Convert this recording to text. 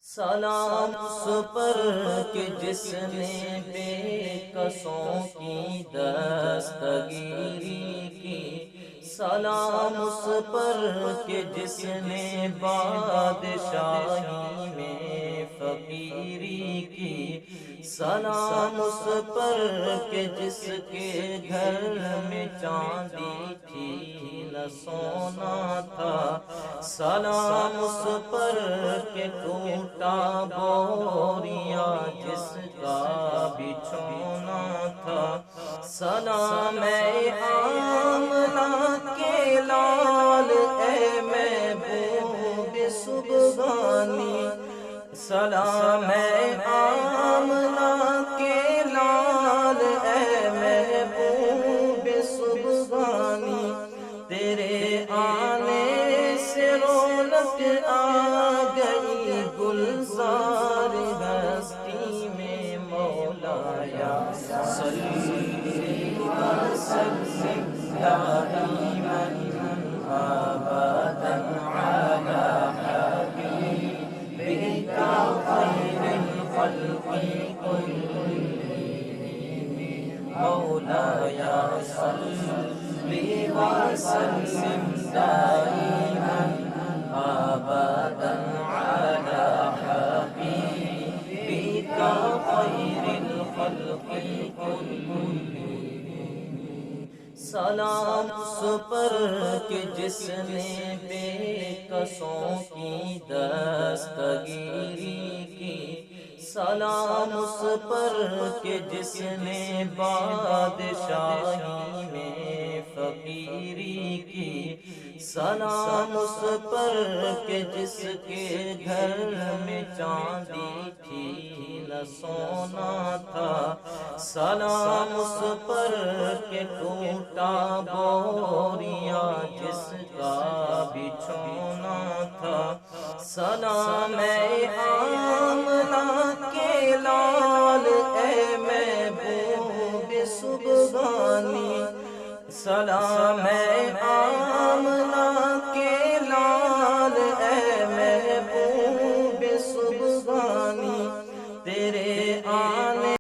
سلام اس پر کہ جس نے بے کسوں کی دستگیری کی، سلام اس پر کہ جس نے بادشاہی میں فقیری کی، سلام اس پر کہ جس کے گھر میں چاندی تھی نہ سونا تھا، سلام اس پر کہ ٹوٹا بوریا جس کا بچھونا تھا، سلام اے آمنہ کے لال اے محبوب سبحانی، سلام اے آمنہ کے لال اے محبوب سبحانی، تیرے آنے سے رونق آ گئی گلزار ہستی میں، مولایا صلی وسلم دائما ابدا علی حبیبک خیر الخلق کلہم، مولایا صلی وسلم دائما ابدا علی حبیبک خیر الخلق کلہم، سلام اس پر کہ جس نے بے کسوں کی دستگیری کی، سلام اس پر کہ جس نے بادشاہی میں فقیری کی، سلام اس پر کہ جس کے گھر میں چاندی تھی نہ سونا تھا، سلام اس پر کہ ٹوٹا بوریا جس کا بچھونا تھا، سلام اے